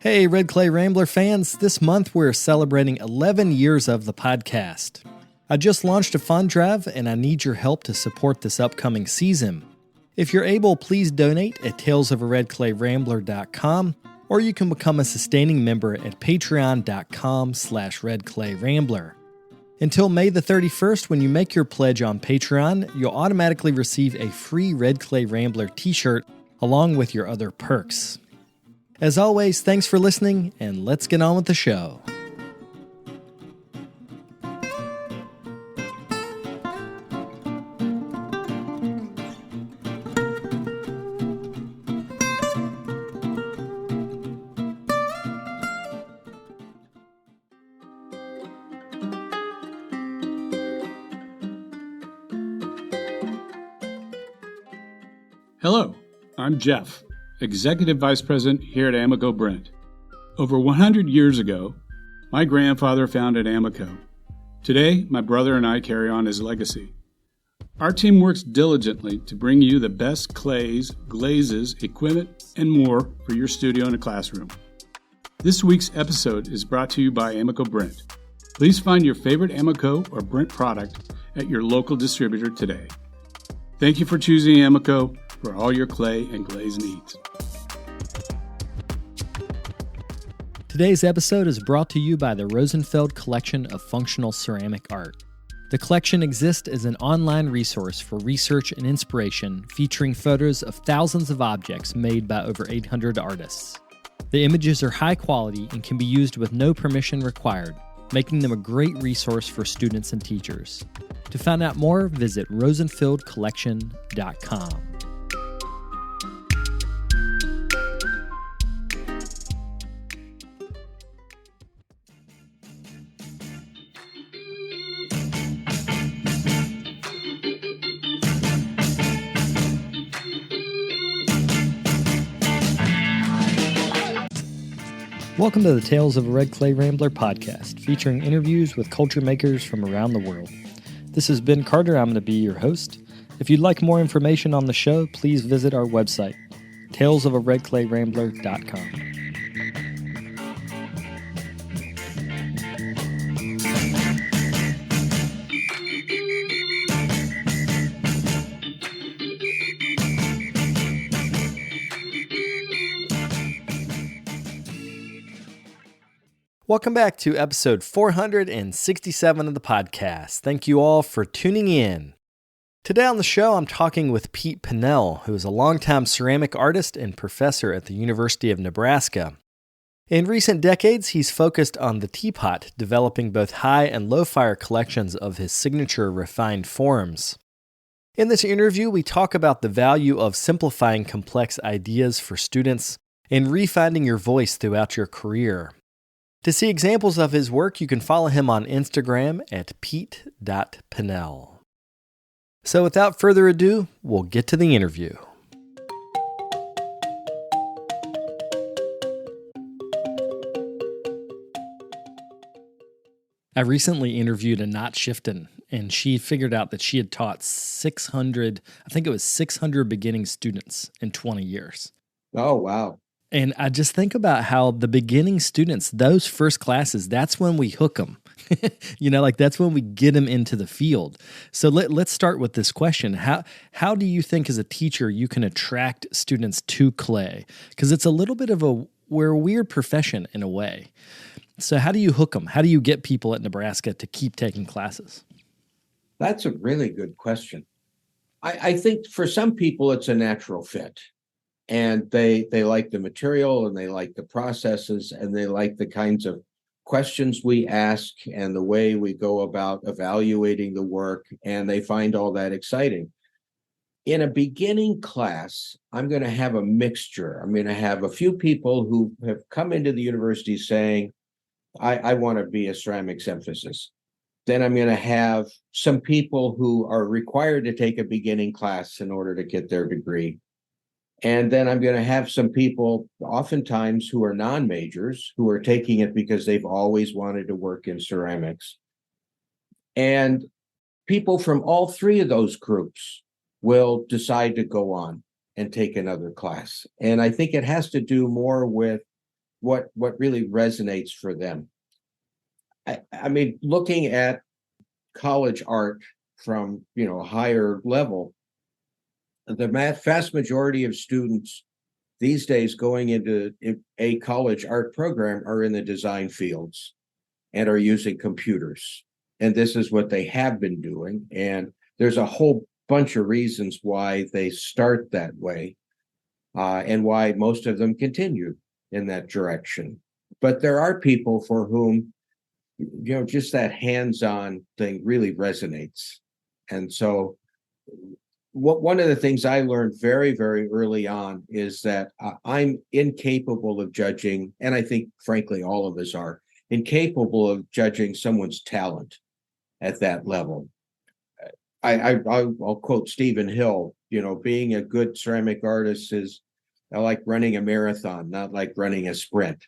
Hey, Red Clay Rambler fans, this month we're celebrating 11 years of the podcast. I just launched a fund drive and I need your help to support this upcoming season. If you're able, please donate at talesofredclayrambler.com or you can become a sustaining member at patreon.com/redclayrambler. Until May the 31st, when you make your pledge on Patreon, you'll automatically receive a free Red Clay Rambler t-shirt along with your other perks. As always, thanks for listening, and let's get on with the show. Hello, I'm Jeff, Executive Vice President here at Amoco Brent. Over 100 years ago, my grandfather founded Amoco. Today, my brother and I carry on his legacy. Our team works diligently to bring you the best clays, glazes, equipment, and more for your studio and classroom. This week's episode is brought to you by Amoco Brent. Please find your favorite Amoco or Brent product at your local distributor today. Thank you for choosing Amoco for all your clay and glaze needs. Today's episode is brought to you by the Rosenfeld Collection of Functional Ceramic Art. The collection exists as an online resource for research and inspiration, featuring photos of thousands of objects made by over 800 artists. The images are high quality and can be used with no permission required, making them a great resource for students and teachers. To find out more, visit rosenfeldcollection.com. Welcome to the Tales of a Red Clay Rambler podcast, featuring interviews with culture makers from around the world. This is Ben Carter. I'm going to be your host. If you'd like more information on the show, please visit our website, talesofaredclayrambler.com. Welcome back to episode 467 of the podcast. Thank you all for tuning in. Today on the show, I'm talking with Pete Pinnell, who is a longtime ceramic artist and professor at the University of Nebraska. In recent decades, he's focused on the teapot, developing both high and low fire collections of his signature refined forms. In this interview, we talk about the value of simplifying complex ideas for students and refinding your voice throughout your career. To see examples of his work, you can follow him on Instagram at pete.pinnell. So without further ado, we'll get to the interview. I recently interviewed Anat Shifton, and she figured out that she had taught 600 beginning students in 20 years. Oh, wow. And I just think about how the beginning students, those first classes, that's when we hook them. That's when we get them into the field. So let's start with this question. How do you think as a teacher you can attract students to clay? Because it's a little bit of we're a weird profession in a way. So how do you hook them? How do you get people at Nebraska to keep taking classes? That's a really good question. I think for some people it's a natural fit. And they like the material and they like the processes and they like the kinds of questions we ask and the way we go about evaluating the work, and they find all that exciting. In a beginning class, I'm going to have a mixture. I'm going to have a few people who have come into the university saying, I want to be a ceramics emphasis. Then I'm going to have some people who are required to take a beginning class in order to get their degree. And then I'm going to have some people, oftentimes who are non-majors, who are taking it because they've always wanted to work in ceramics. And people from all three of those groups will decide to go on and take another class. And I think it has to do more with what really resonates for them. I mean, looking at college art from a higher level, the vast majority of students these days going into a college art program are in the design fields and are using computers. And this is what they have been doing. And there's a whole bunch of reasons why they start that way, and why most of them continue in that direction. But there are people for whom, just that hands-on thing really resonates. And so one of the things I learned very, very early on is that I'm incapable of judging, and I think, frankly, all of us are incapable of judging someone's talent at that level. I'll quote Stephen Hill, being a good ceramic artist is like running a marathon, not like running a sprint.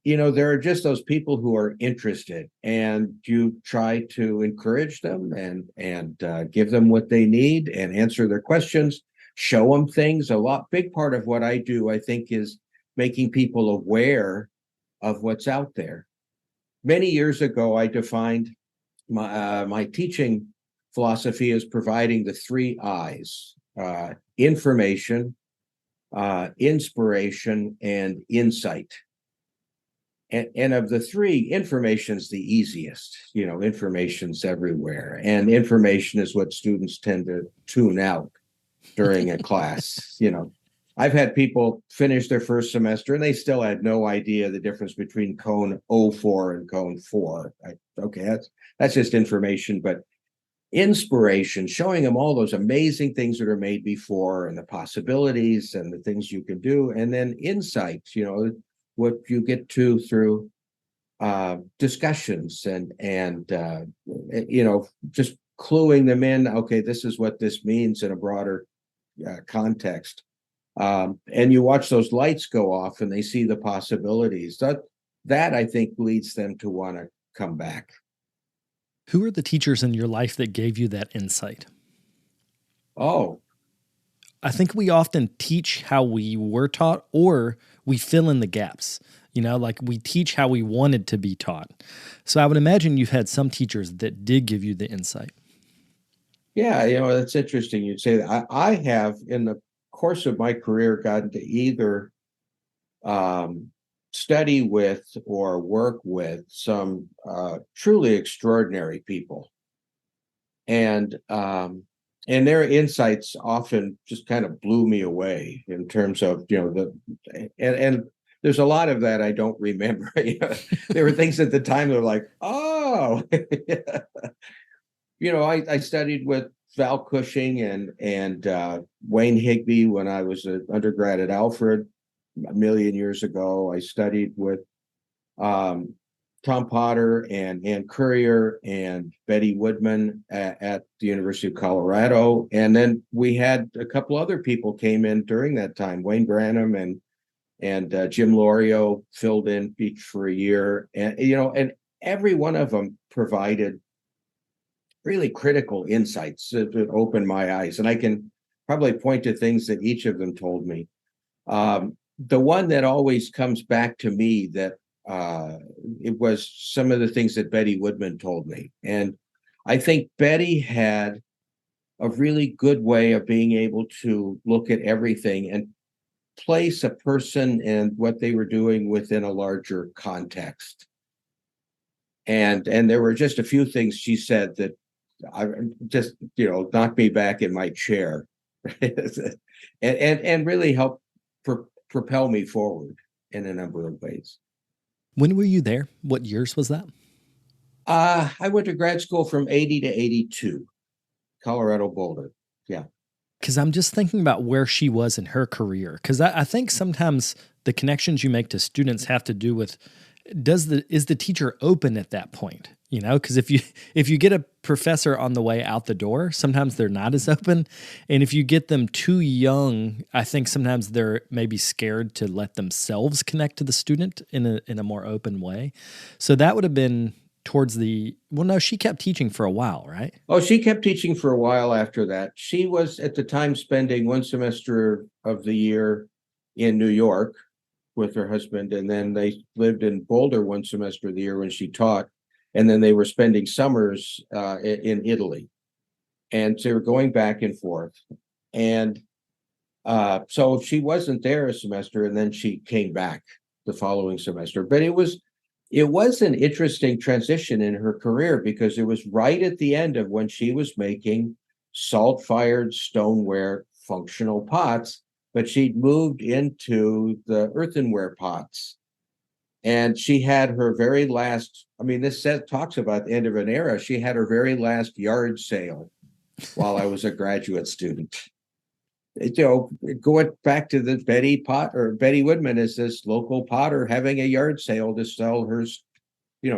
There are just those people who are interested, and you try to encourage them and give them what they need and answer their questions, show them things. Big part of what I do, I think, is making people aware of what's out there. Many years ago, I defined my teaching philosophy as providing the 3 I's: information, inspiration, and insight. And of the 3, information's the easiest. Information's everywhere, and information is what students tend to tune out during a class. I've had people finish their first semester and they still had no idea the difference between cone 04 and cone 4. Okay, that's just information. But inspiration, showing them all those amazing things that are made before and the possibilities and the things you can do. And then insight, what you get to through discussions and just cluing them in. Okay, this is what this means in a broader context. And you watch those lights go off and they see the possibilities. That I think leads them to want to come back. Who are the teachers in your life that gave you that insight? Oh, I think we often teach how we were taught, or we fill in the gaps. Like we teach how we wanted to be taught. So I would imagine you've had some teachers that did give you the insight. Yeah, that's interesting you'd say that. I have, in the course of my career, gotten to either study with or work with some truly extraordinary people. And their insights often just kind of blew me away in terms of, and there's a lot of that I don't remember. There were things at the time that were like, oh, I studied with Val Cushing and Wayne Higbee when I was an undergrad at Alfred a million years ago. I studied with Tom Potter and Ann Currier and Betty Woodman at the University of Colorado. And then we had a couple other people came in during that time. Wayne Branham and Jim Lorio filled in each for a year. And every one of them provided really critical insights that opened my eyes. And I can probably point to things that each of them told me. The one that always comes back to me that it was some of the things that Betty Woodman told me. And I think Betty had a really good way of being able to look at everything and place a person and what they were doing within a larger context. And there were just a few things she said that I just, knocked me back in my chair and really helped propel me forward in a number of ways. When were you there? What years was that? I went to grad school from 80 to 82, Colorado Boulder. Yeah. Because I'm just thinking about where she was in her career. Because I think sometimes the connections you make to students have to do with, is the teacher open at that point? Because if you get a professor on the way out the door, sometimes they're not as open. And if you get them too young, I think sometimes they're maybe scared to let themselves connect to the student in a more open way. So that would have been towards she kept teaching for a while, right? Oh, she kept teaching for a while after that. She was at the time spending one semester of the year in New York. with her husband, and then they lived in Boulder one semester of the year when she taught, and then they were spending summers in Italy, and so they were going back and forth. And so she wasn't there a semester, and then she came back the following semester. But it was an interesting transition in her career because it was right at the end of when she was making salt-fired stoneware functional pots, but she'd moved into the earthenware pots. And she had her very last, I mean, this talks about the end of an era. She had her very last yard sale while I was a graduate student. Going back to the Betty Woodman is this local potter having a yard sale to sell her,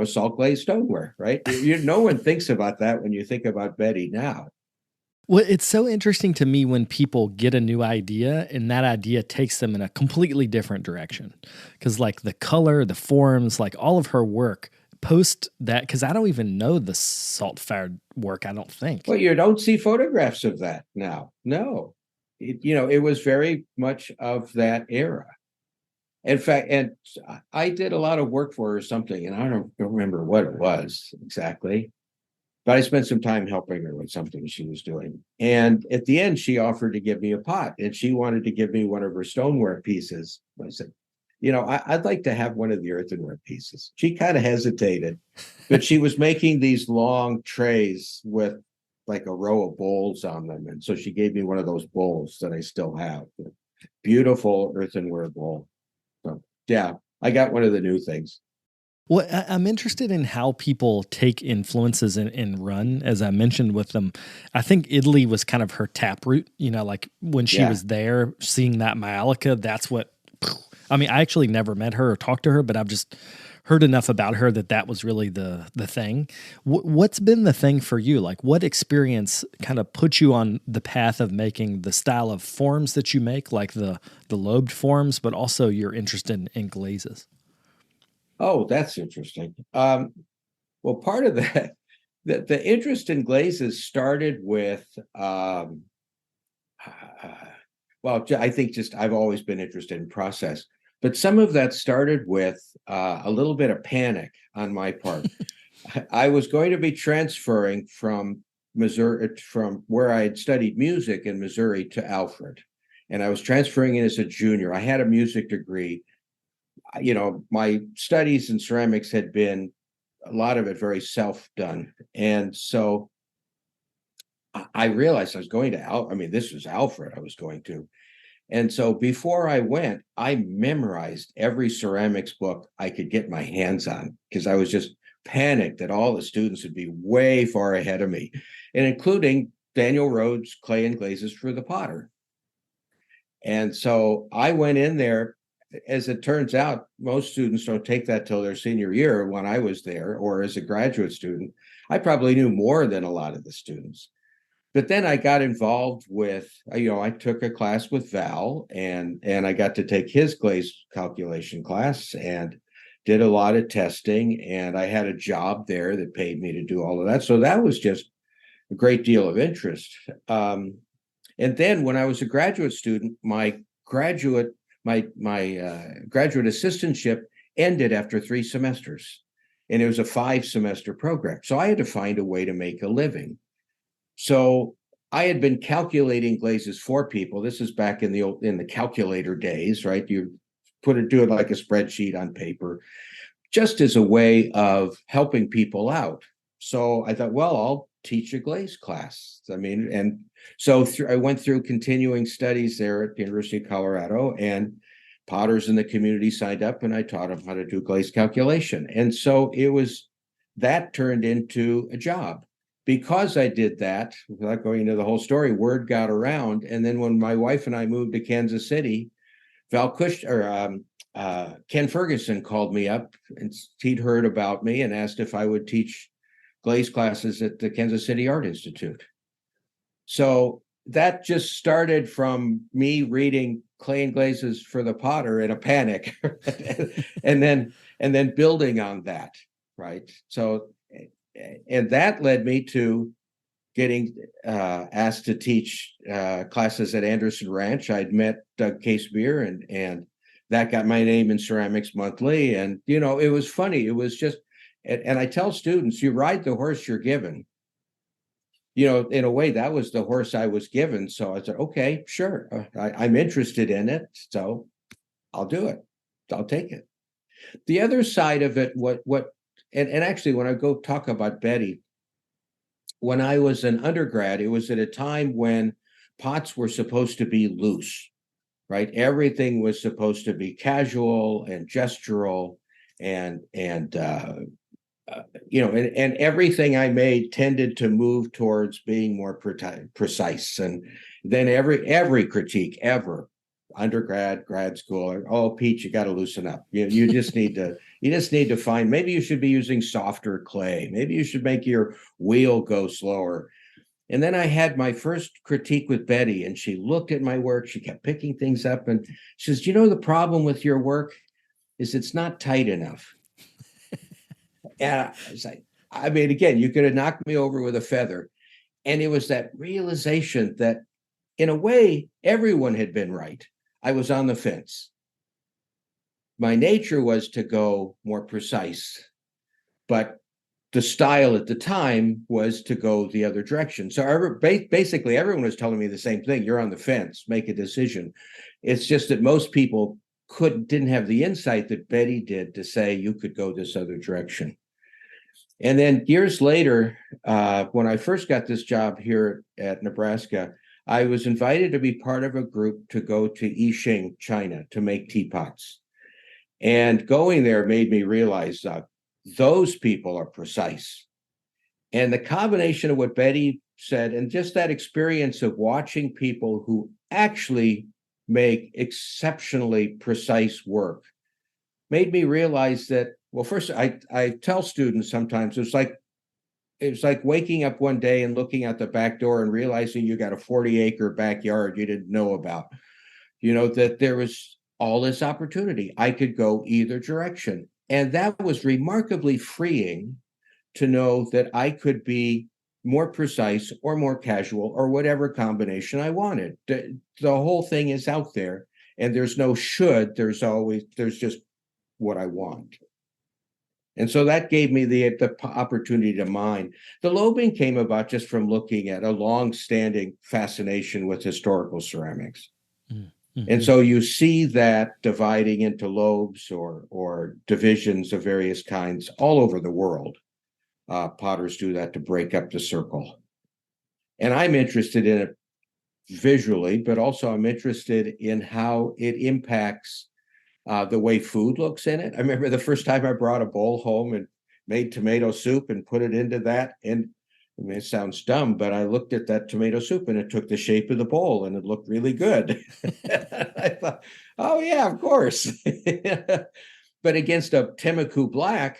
salt glazed stoneware, right? No one thinks about that when you think about Betty now. Well, it's so interesting to me when people get a new idea and that idea takes them in a completely different direction. Because, like, the color, the forms, like all of her work post that, because I don't even know the salt fired work, I don't think. Well, you don't see photographs of that now. No. It was very much of that era. In fact, and I did a lot of work for her or something, and I don't remember what it was exactly. But I spent some time helping her with something she was doing. And at the end, she offered to give me a pot, and she wanted to give me one of her stoneware pieces. I said, I'd like to have one of the earthenware pieces. She kind of hesitated, but she was making these long trays with like a row of bowls on them. And so she gave me one of those bowls that I still have. Beautiful earthenware bowl. So, yeah, I got one of the new things. Well, I'm interested in how people take influences and run. As I mentioned with them, I think Italy was kind of her taproot. Like when she was there, seeing that Maiolica, that's what. I mean, I actually never met her or talked to her, but I've just heard enough about her that was really the thing. What's been the thing for you? Like, what experience kind of put you on the path of making the style of forms that you make, like the lobed forms, but also your interest in glazes? Oh, that's interesting. Well, part of that, the interest in glazes started with, well, I think just I've always been interested in process, but some of that started with a little bit of panic on my part. I was going to be transferring from Missouri, from where I had studied music in Missouri, to Alfred, and I was transferring in as a junior. I had a music degree. My studies in ceramics had been a lot of it very self-done. And so I realized I was going to this was Alfred I was going to. And so before I went, I memorized every ceramics book I could get my hands on because I was just panicked that all the students would be way far ahead of me, and including Daniel Rhodes' Clay and Glazes for the Potter. And so I went in there. As it turns out, most students don't take that till their senior year. When I was there, or as a graduate student, I probably knew more than a lot of the students. But then I got involved with, I took a class with Val, and I got to take his glaze calculation class and did a lot of testing. And I had a job there that paid me to do all of that. So that was just a great deal of interest. And then when I was a graduate student, my graduate assistantship ended after 3 semesters, and it was a 5-semester program. So I had to find a way to make a living. So I had been calculating glazes for people. This is back in the calculator days, right? You do it like a spreadsheet on paper, just as a way of helping people out. So I thought, well, I'll teach a glaze class. And so I went through continuing studies there at the University of Colorado, and potters in the community signed up, and I taught them how to do glaze calculation. And so that turned into a job. Because I did that, without going into the whole story, word got around. And then when my wife and I moved to Kansas City, Ken Ferguson called me up, and he'd heard about me and asked if I would teach glaze classes at the Kansas City Art Institute. So that just started from me reading Clay and Glazes for the Potter in a panic, and then building on that, right? So, and that led me to getting asked to teach classes at Anderson Ranch. I'd met Doug Casebeer and that got my name in Ceramics Monthly. And, it was funny. It was just, and I tell students, you ride the horse you're given. In a way, that was the horse I was given. So I said, okay, sure. I'm interested in it. So I'll do it. I'll take it. The other side of it, and actually, when I go talk about Betty, when I was an undergrad, it was at a time when pots were supposed to be loose, right? Everything was supposed to be casual and gestural, and everything I made tended to move towards being more precise. And then every critique ever, undergrad, grad school, oh, Pete, you got to loosen up. You just need to find, maybe you should be using softer clay. Maybe you should make your wheel go slower. And then I had my first critique with Betty, and she looked at my work. She kept picking things up, and she says, the problem with your work is it's not tight enough. And I was like, again, you could have knocked me over with a feather. And it was that realization that, in a way, everyone had been right. I was on the fence. My nature was to go more precise, but the style at the time was to go the other direction. So basically, everyone was telling me the same thing. You're on the fence, make a decision. It's just that most people didn't have the insight that Betty did to say you could go this other direction. And then years later, when I first got this job here at Nebraska, I was invited to be part of a group to go to Yixing, China, to make teapots. And going there made me realize those people are precise. And the combination of what Betty said and just that experience of watching people who actually make exceptionally precise work made me realize that, well, first, I tell students sometimes it's like waking up one day and looking out the back door and realizing you got a 40-acre backyard you didn't know about, that there was all this opportunity. I could go either direction. And that was remarkably freeing to know that I could be more precise or more casual or whatever combination I wanted. The whole thing is out there, and there's no should, there's just what I want. And so that gave me the opportunity to mine. The lobing came about just from looking at a long-standing fascination with historical ceramics. Mm-hmm. And so you see that dividing into lobes or divisions of various kinds all over the world. Potters do that to break up the circle. And I'm interested in it visually, but also I'm interested in how it impacts the way food looks in it. I remember the first time I brought a bowl home and made tomato soup and put it into that. And it sounds dumb, but I looked at that tomato soup and it took the shape of the bowl and it looked really good. I thought, oh yeah, of course. But against a Timucu black,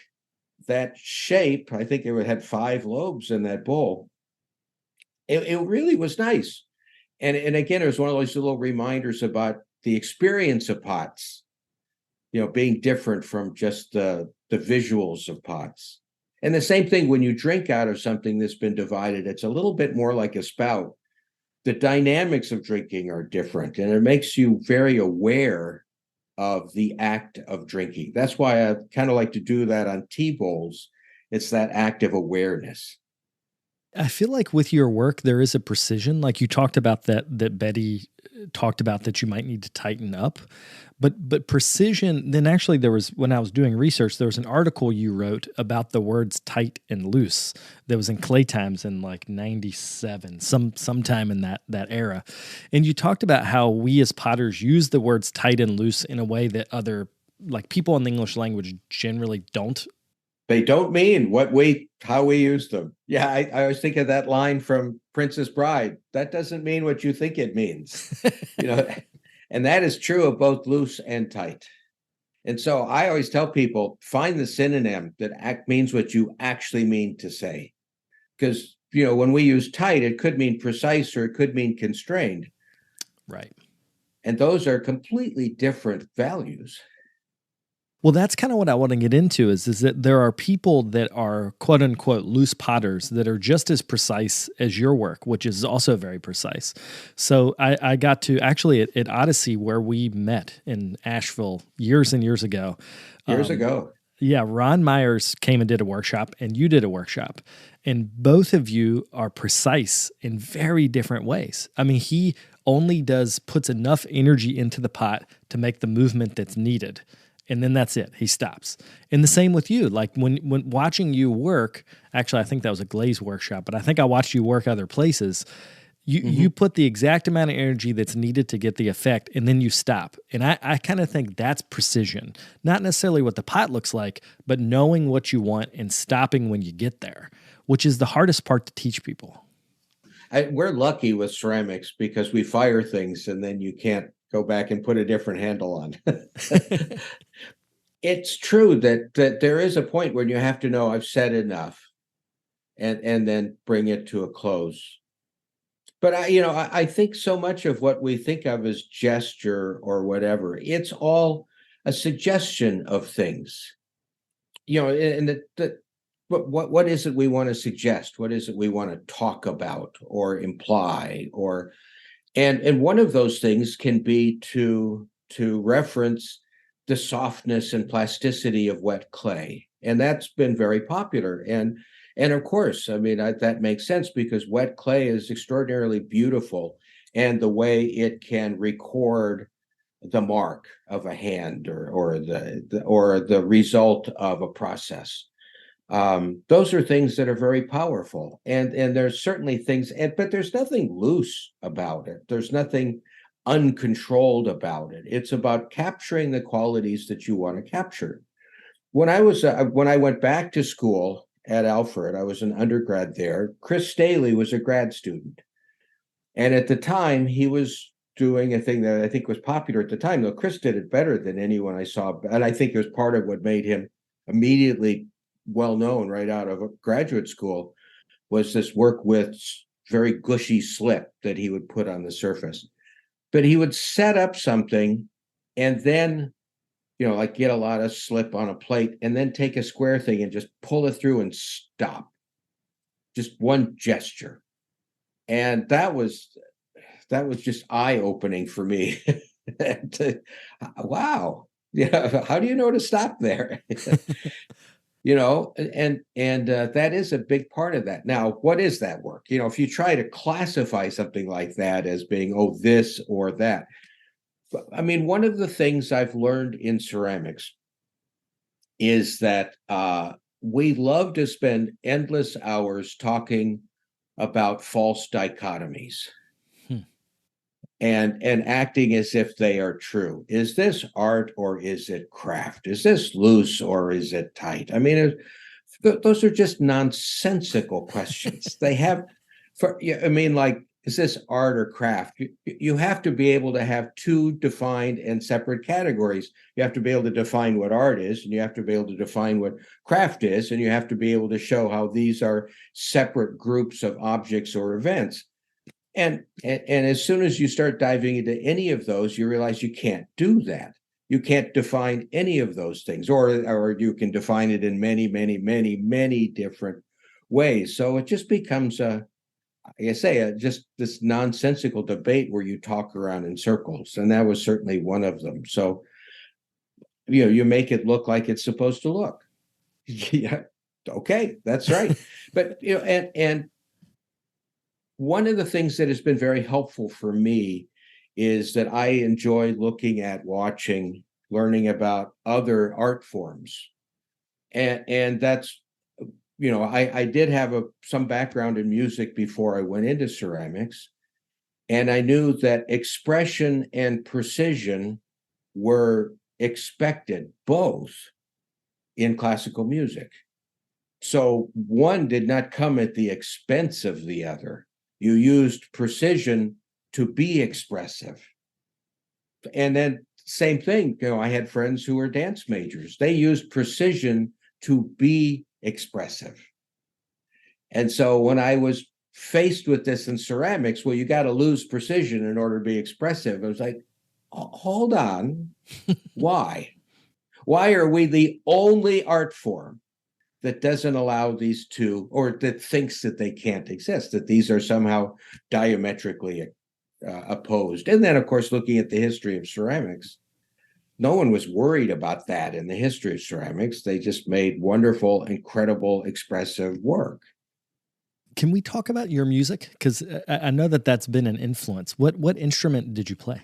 that shape, I think it had 5 lobes in that bowl. It really was nice. And again, it was one of those little reminders about the experience of pots, being different from just the visuals of pots. And the same thing when you drink out of something that's been divided, it's a little bit more like a spout. The dynamics of drinking are different, and it makes you very aware of the act of drinking. That's why I kind of like to do that on tea bowls. It's that act of awareness. I feel like with your work, there is a precision. Like you talked about that Betty talked about that you might need to tighten up, but precision. Then actually there was, when I was doing research, there was an article you wrote about the words tight and loose that was in Clay Times in like 97, sometime in that era. And you talked about how we as potters use the words tight and loose in a way that other, like people in the English language generally don't. They don't mean how we use them. Yeah, I always think of that line from Princess Bride. That doesn't mean what you think it means. And that is true of both loose and tight. And so I always tell people, find the synonym that means what you actually mean to say. Because, when we use tight, it could mean precise or it could mean constrained. Right. And those are completely different values. Well, that's kind of what I want to get into is that there are people that are quote unquote loose potters that are just as precise as your work, which is also very precise. So I got to actually at Odyssey where we met in Asheville years and years ago. Years ago. Yeah, Ron Myers came and did a workshop, and you did a workshop, and both of you are precise in very different ways. I mean, he only puts enough energy into the pot to make the movement that's needed, and then that's it. He stops. And the same with you. Like when watching you work, actually, I think that was a glaze workshop, but I think I watched you work other places. You put the exact amount of energy that's needed to get the effect, and then you stop. And I kind of think that's precision. Not necessarily what the pot looks like, but knowing what you want and stopping when you get there, which is the hardest part to teach people. We're lucky with ceramics because we fire things and then you can't go back and put a different handle on. It's true that there is a point when you have to know I've said enough and then bring it to a close. But I think so much of what we think of as gesture or whatever, it's all a suggestion of things. And what is it we want to suggest? What is it we want to talk about or imply? And one of those things can be to reference the softness and plasticity of wet clay, and that's been very popular. And of course, I mean, that makes sense because wet clay is extraordinarily beautiful, and the way it can record the mark of a hand or the result of a process. Those are things that are very powerful, and there's certainly things, but there's nothing loose about it. There's nothing uncontrolled about it. It's about capturing the qualities that you want to capture. When I went back to school at Alfred, I was an undergrad there. Chris Staley was a grad student. And at the time, he was doing a thing that I think was popular at the time, though Chris did it better than anyone I saw. And I think it was part of what made him immediately well-known right out of graduate school, was this work with very gushy slip that he would put on the surface. But he would set up something and then like get a lot of slip on a plate and then take a square thing and just pull it through and stop. Just one gesture. And that was just eye-opening for me. Wow. Yeah. How do you know to stop there? And that is a big part of that. Now, what is that work? If you try to classify something like that as being, this or that, I mean, one of the things I've learned in ceramics is that we love to spend endless hours talking about false dichotomies and acting as if they are true. Is this art or is it craft? Is this loose or is it tight? I mean, those are just nonsensical questions. They have, like, is this art or craft? You have to be able to have two defined and separate categories. You have to be able to define what art is, and you have to be able to define what craft is, and you have to be able to show how these are separate groups of objects or events. And as soon as you start diving into any of those, you realize you can't do that. You can't define any of those things, or you can define it in many, many, many, many different ways. So it just becomes just this nonsensical debate where you talk around in circles, and that was certainly one of them. So, you make it look like it's supposed to look. Yeah, okay, that's right. But and one of the things that has been very helpful for me is that I enjoy looking at, watching, learning about other art forms, and that's. I did have some background in music before I went into ceramics, and I knew that expression and precision were expected both in classical music. So one did not come at the expense of the other. You used precision to be expressive. And then same thing, I had friends who were dance majors. They used precision to be expressive. And so when I was faced with this in ceramics, well, you got to lose precision in order to be expressive. I was like, hold on. Why? Why are we the only art form that doesn't allow these two, or that thinks that they can't exist, that these are somehow diametrically opposed? And then, of course, looking at the history of ceramics, no one was worried about that in the history of ceramics. They just made wonderful, incredible, expressive work. Can we talk about your music? Because I know that that's been an influence. What instrument did you play?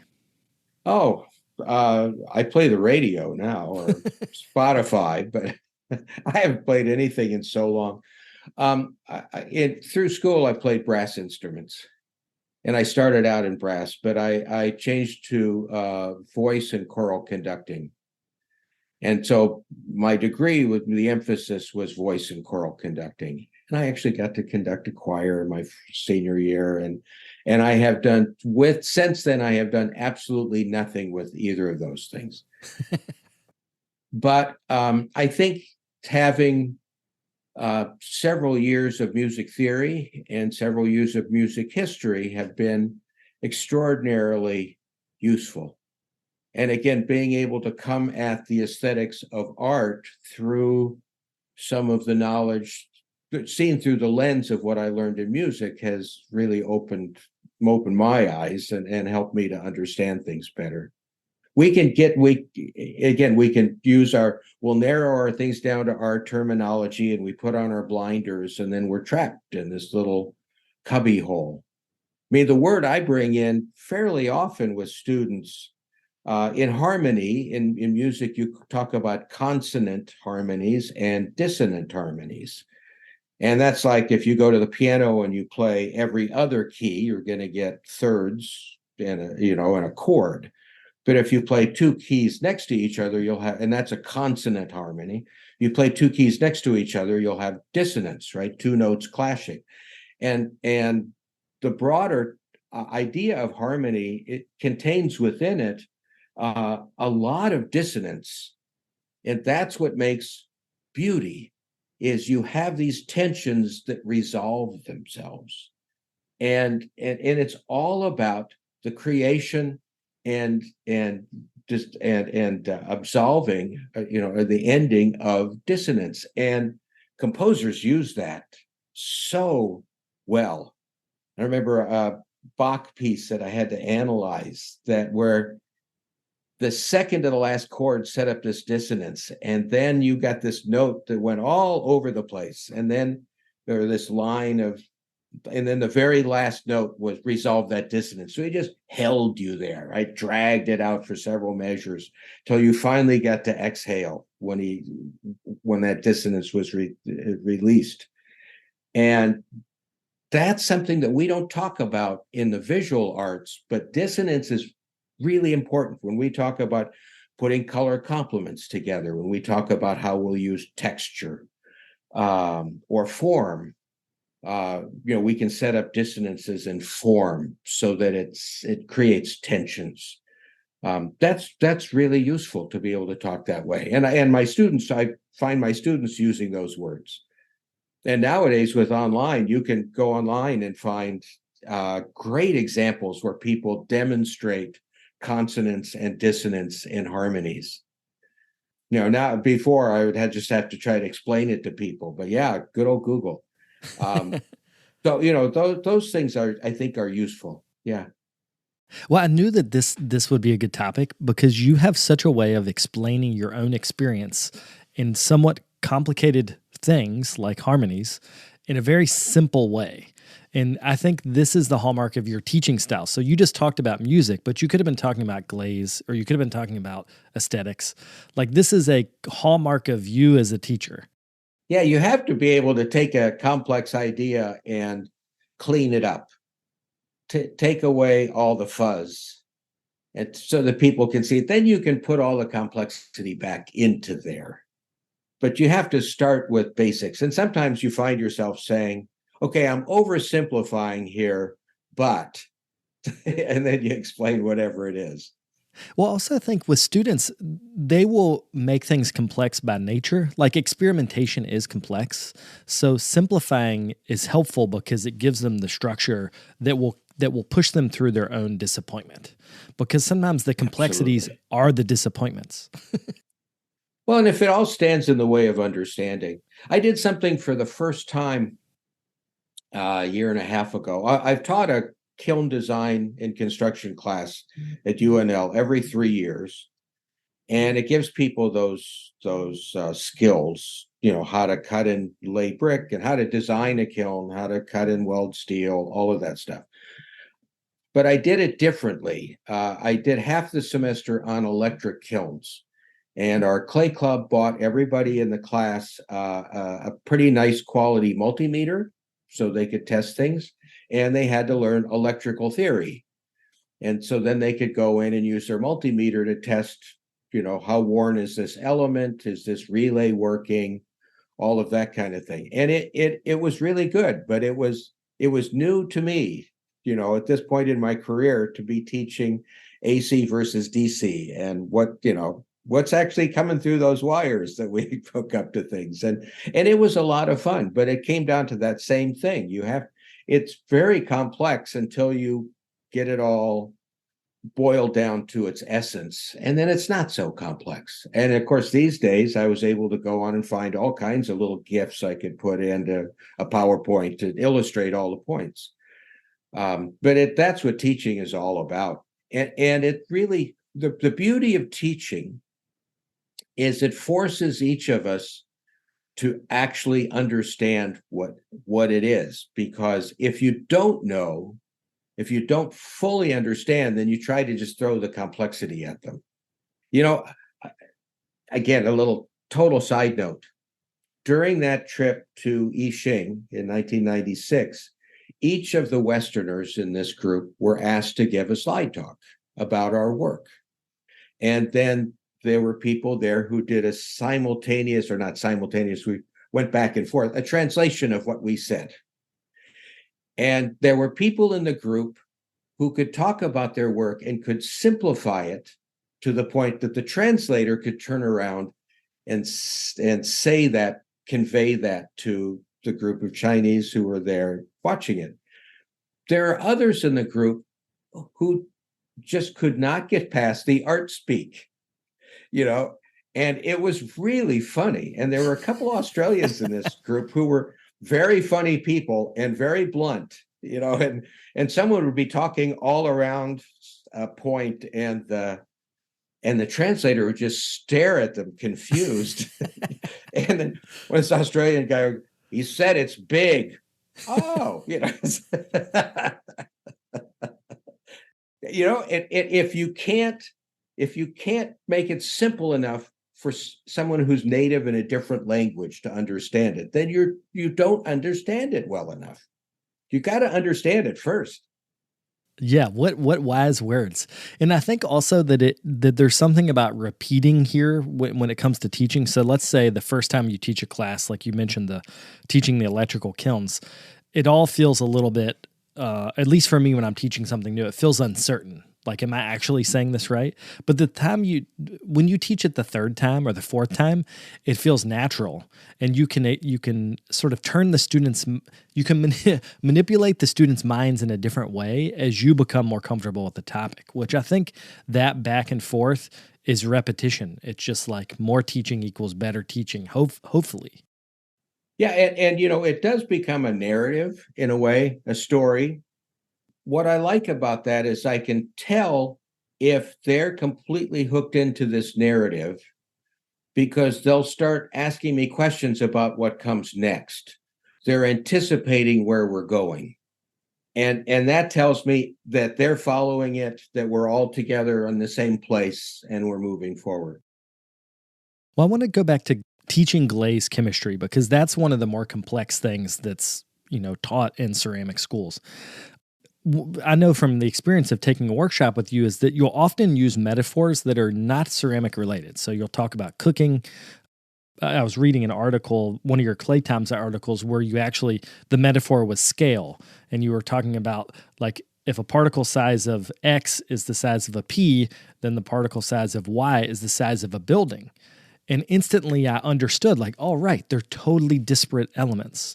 Oh, I play the radio now, or Spotify, but I haven't played anything in so long. Through school, I played brass instruments, and I started out in brass, but I changed to voice and choral conducting. And so my degree with the emphasis was voice and choral conducting. And I actually got to conduct a choir in my senior year. And I have done since then, I have done absolutely nothing with either of those things. But I think having several years of music theory and several years of music history have been extraordinarily useful. And again, being able to come at the aesthetics of art through some of the knowledge seen through the lens of what I learned in music has really opened my eyes and helped me to understand things better. We'll narrow our things down to our terminology, and we put on our blinders, and then we're trapped in this little cubby hole. I mean, the word I bring in fairly often with students in harmony, in music, you talk about consonant harmonies and dissonant harmonies. And that's like if you go to the piano and you play every other key, you're going to get thirds and a chord. But if you play two keys next to each other, you'll have, and that's a consonant harmony. You play two keys next to each other, you'll have dissonance, right? Two notes clashing. And the broader idea of harmony, it contains within it a lot of dissonance. And that's what makes beauty, is you have these tensions that resolve themselves. And it's all about the creation and absolving, or the ending of dissonance. And composers use that so well. I remember a Bach piece that I had to analyze, that where the second to the last chord set up this dissonance, and then you got this note that went all over the place, and then there was this line of, and then the very last note was resolved that dissonance. So he just held you there. I dragged it out for several measures till you finally got to exhale when that dissonance was released. And that's something that we don't talk about in the visual arts, but dissonance is really important when we talk about putting color complements together, when we talk about how we'll use texture or form. We can set up dissonances in form so that it creates tensions. That's really useful to be able to talk that way. And I find my students using those words. And nowadays with online, you can go online and find great examples where people demonstrate consonance and dissonance in harmonies. Now, before I would just have to try to explain it to people, but yeah, good old Google. So those things I think are useful. Yeah. Well, I knew that this would be a good topic because you have such a way of explaining your own experience in somewhat complicated things like harmonies in a very simple way. And I think this is the hallmark of your teaching style. So you just talked about music, but you could have been talking about glaze, or you could have been talking about aesthetics. Like, this is a hallmark of you as a teacher. Yeah, you have to be able to take a complex idea and clean it up, take away all the fuzz, and so that people can see it. Then you can put all the complexity back into there. But you have to start with basics. And sometimes you find yourself saying, okay, I'm oversimplifying here, but, and then you explain whatever it is. Well, I also think with students, they will make things complex by nature. Like, experimentation is complex. So simplifying is helpful because it gives them the structure that will push them through their own disappointment. Because sometimes the complexities are the disappointments. Well, and if it all stands in the way of understanding, I did something for the first time a year and a half ago. I've taught a kiln design and construction class at UNL every 3 years, and it gives people those skills, how to cut and lay brick and how to design a kiln, how to cut and weld steel, all of that stuff. But I did it differently. I did half the semester on electric kilns. And our clay club bought everybody in the class a pretty nice quality multimeter so they could test things. And they had to learn electrical theory. And so then they could go in and use their multimeter to test, how worn is this element? Is this relay working? All of that kind of thing. And it was really good, but it was new to me, at this point in my career, to be teaching AC versus DC and what's actually coming through those wires that we hook up to things. And it was a lot of fun, but it came down to that same thing. It's very complex until you get it all boiled down to its essence, and then it's not so complex. And of course, these days I was able to go on and find all kinds of little GIFs I could put into a PowerPoint to illustrate all the points. But that's what teaching is all about. And it really, the beauty of teaching is it forces each of us to actually understand what it is. Because if you don't know, if you don't fully understand, then you try to just throw the complexity at them. Again, a little total side note. During that trip to Yixing in 1996, each of the Westerners in this group were asked to give a slide talk about our work. And then there were people there who did a simultaneous, or not simultaneous, we went back and forth, a translation of what we said. And there were people in the group who could talk about their work and could simplify it to the point that the translator could turn around and say that, convey that to the group of Chinese who were there watching it. There are others in the group who just could not get past the art speak, and it was really funny. And there were a couple of Australians in this group who were very funny people and very blunt, and someone would be talking all around a point, and the translator would just stare at them confused. And then when this Australian guy, he said it's big. Oh, if you can't make it simple enough for someone who's native in a different language to understand it, then you don't understand it well enough. You got to understand it first. Yeah, what wise words. And I think also that there's something about repeating here when it comes to teaching. So let's say the first time you teach a class, like you mentioned, teaching the electrical kilns, it all feels a little bit, at least for me when I'm teaching something new, it feels uncertain. Like, am I actually saying this right? But when you teach it the third time or the fourth time, it feels natural, and you can sort of turn the students, you can manipulate the students' minds in a different way as you become more comfortable with the topic. Which I think that back and forth is repetition. It's just like more teaching equals better teaching. Hopefully. Yeah, and it does become a narrative in a way, a story. What I like about that is I can tell if they're completely hooked into this narrative, because they'll start asking me questions about what comes next. They're anticipating where we're going. And that tells me that they're following it, that we're all together in the same place and we're moving forward. Well, I want to go back to teaching glaze chemistry, because that's one of the more complex things that's, taught in ceramic schools. I know from the experience of taking a workshop with you is that you'll often use metaphors that are not ceramic related. So you'll talk about cooking. I was reading an article, one of your Clay Times articles, where the metaphor was scale. And you were talking about, like, if a particle size of X is the size of a P, then the particle size of Y is the size of a building. And instantly I understood, like, all right, they're totally disparate elements.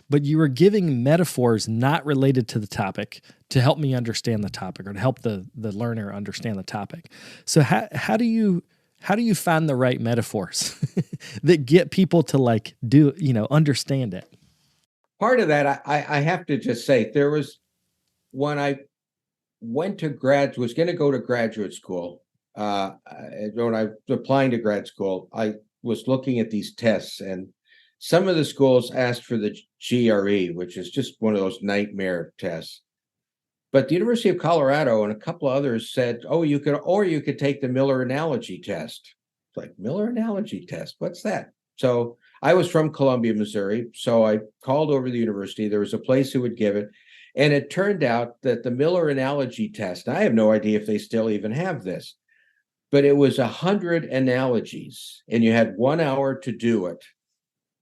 But you were giving metaphors not related to the topic to help me understand the topic, or to help the learner understand the topic. So how do you How do you find the right metaphors that get people to like do, understand it? Part of that, I have to just say, there was when I was going to go to graduate school. When I was applying to grad school, I was looking at these tests, and some of the schools asked for the GRE, which is just one of those nightmare tests. But the University of Colorado and a couple of others said, "Oh, you could take the Miller Analogy Test." It's like, Miller Analogy Test, what's that? So I was from Columbia, Missouri, so I called over the university. There was a place who would give it, and it turned out that the Miller Analogy Test, I have no idea if they still even have this, but it was 100 analogies, and you had 1 hour to do it.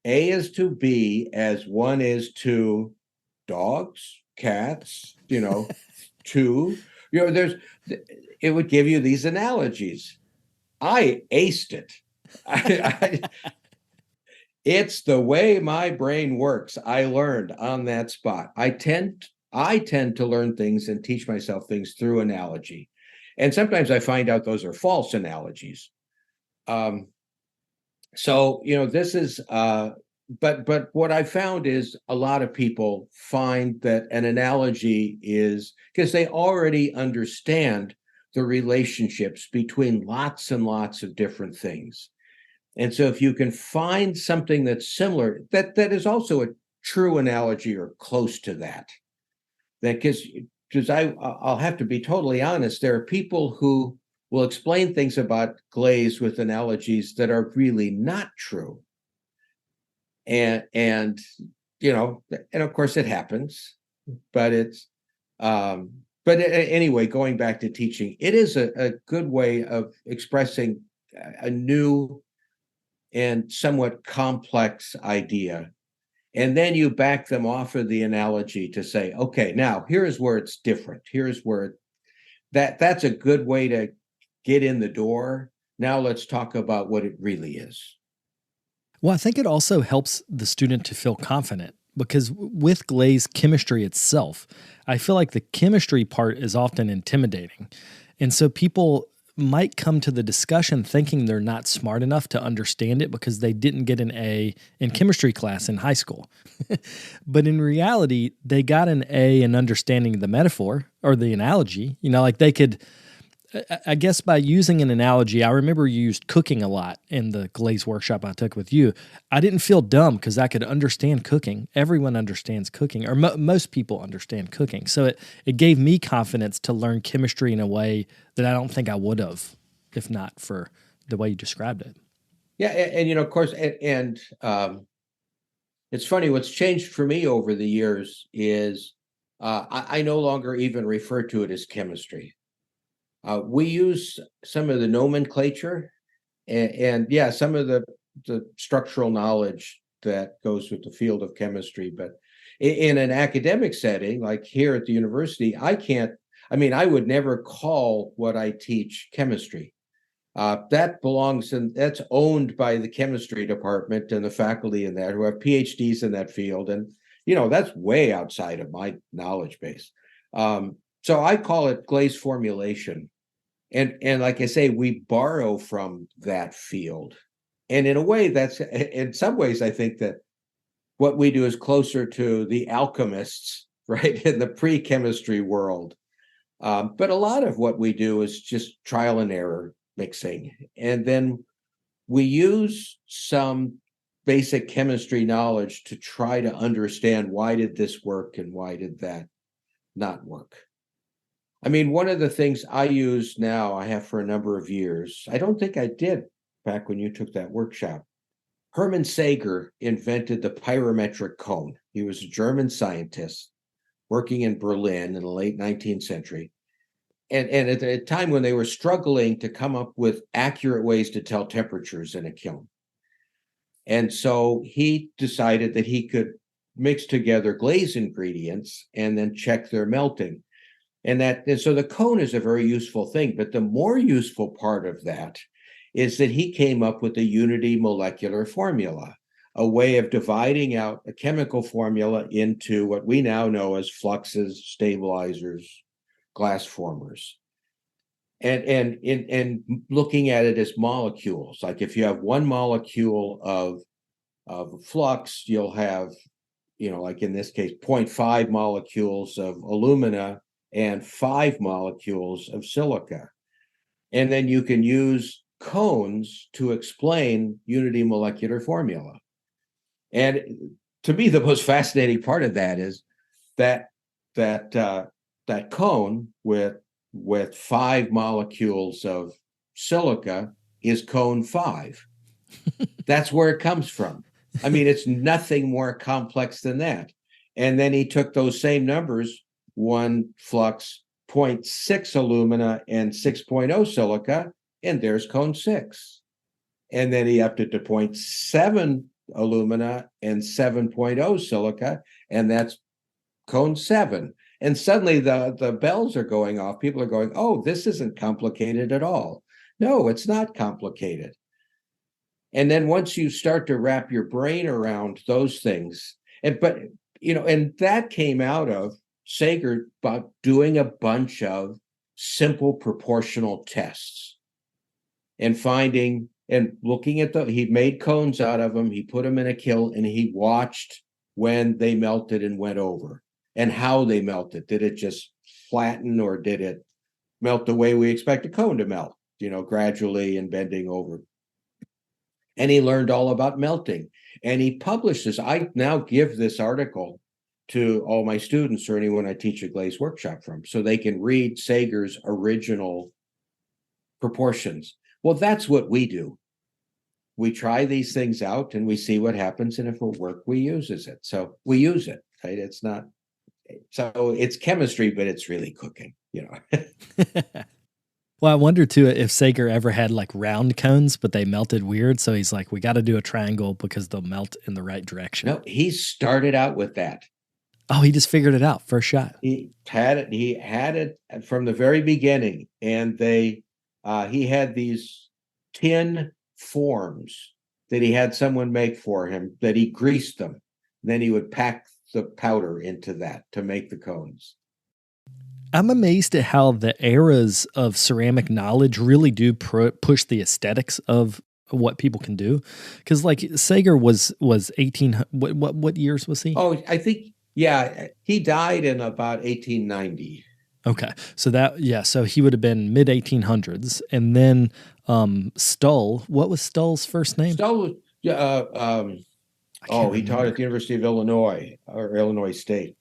A is to B as one is to dogs, cats, two. It would give you these analogies. I aced it. It's the way my brain works. I learned on that spot. I tend to learn things and teach myself things through analogy. And sometimes I find out those are false analogies. This is, but what I found is a lot of people find that an analogy is because they already understand the relationships between lots and lots of different things. And so if you can find something that's similar, that is also a true analogy or close to that, because I'll have to be totally honest, there are people who will explain things about glaze with analogies that are really not true. And of course it happens, but anyway, going back to teaching, it is a good way of expressing a new and somewhat complex idea. And then you back them off of the analogy to say, okay, now here's where it's different. Here's where that's a good way to get in the door. Now let's talk about what it really is. Well, I think it also helps the student to feel confident because with glaze chemistry itself, I feel like the chemistry part is often intimidating. And so people might come to the discussion thinking they're not smart enough to understand it because they didn't get an A in chemistry class in high school. But in reality, they got an A in understanding the metaphor or the analogy. Like they could, I guess by using an analogy, I remember you used cooking a lot in the glaze workshop I took with you. I didn't feel dumb because I could understand cooking. Everyone understands cooking, or most people understand cooking. So it gave me confidence to learn chemistry in a way that I don't think I would have if not for the way you described it. Yeah, and of course, and it's funny. What's changed for me over the years is I no longer even refer to it as chemistry. We use some of the nomenclature and some of the structural knowledge that goes with the field of chemistry. But in an academic setting, like here at the university, I would never call what I teach chemistry. That belongs and that's owned by the chemistry department and the faculty in there who have PhDs in that field. And, that's way outside of my knowledge base. So I call it glaze formulation. And like I say, we borrow from that field. And in a way, in some ways, I think that what we do is closer to the alchemists, right, in the pre-chemistry world. But a lot of what we do is just trial and error mixing. And then we use some basic chemistry knowledge to try to understand why did this work and why did that not work. One of the things I use now, I have for a number of years, I don't think I did back when you took that workshop. Hermann Sager invented the pyrometric cone. He was a German scientist working in Berlin in the late 19th century. And at a time when they were struggling to come up with accurate ways to tell temperatures in a kiln. And so he decided that he could mix together glaze ingredients and then check their melting. And so the cone is a very useful thing, but the more useful part of that is that he came up with a unity molecular formula, a way of dividing out a chemical formula into what we now know as fluxes, stabilizers, glass formers. and looking at it as molecules. Like if you have one molecule of flux, you'll have, like in this case, 0.5 molecules of alumina and 5 molecules of silica. And then you can use cones to explain unity molecular formula. And to me, the most fascinating part of that is that cone with 5 molecules of silica is cone 5. That's where it comes from. I mean, it's nothing more complex than that. And then he took those same numbers, one flux, 0.6 alumina and 6.0 silica, and there's cone 6. And then he upped it to 0.7 alumina and 7.0 silica, and that's cone 7. And suddenly the bells are going off. People are going, oh, this isn't complicated at all. No, it's not complicated. And then once you start to wrap your brain around those things, and that came out of Sager about doing a bunch of simple proportional tests and finding and looking at he made cones out of them. He put them in a kiln and he watched when they melted and went over and how they melted. Did it just flatten or did it melt the way we expect a cone to melt, gradually and bending over? And he learned all about melting. And he published this. I now give this article to all my students or anyone I teach a glaze workshop from, so they can read Sager's original proportions. Well, that's what we do. We try these things out and we see what happens. And if it works, we use it. So we use it, right? It's chemistry, but it's really cooking, Well, I wonder too if Sager ever had like round cones, but they melted weird. So he's like, we got to do a triangle because they'll melt in the right direction. No, he started out with that. Oh, he just figured it out first shot. He had it from the very beginning. And he had these tin forms that he had someone make for him that he greased them. Then he would pack the powder into that to make the cones. I'm amazed at how the eras of ceramic knowledge really do push the aesthetics of what people can do. Because like Sager was 18. What years was he? Oh, I think, yeah, he died in about 1890. Okay. So he would have been mid 1800s. And then Stull, what was Stull's first name? Stull, he taught at the University of Illinois or Illinois State.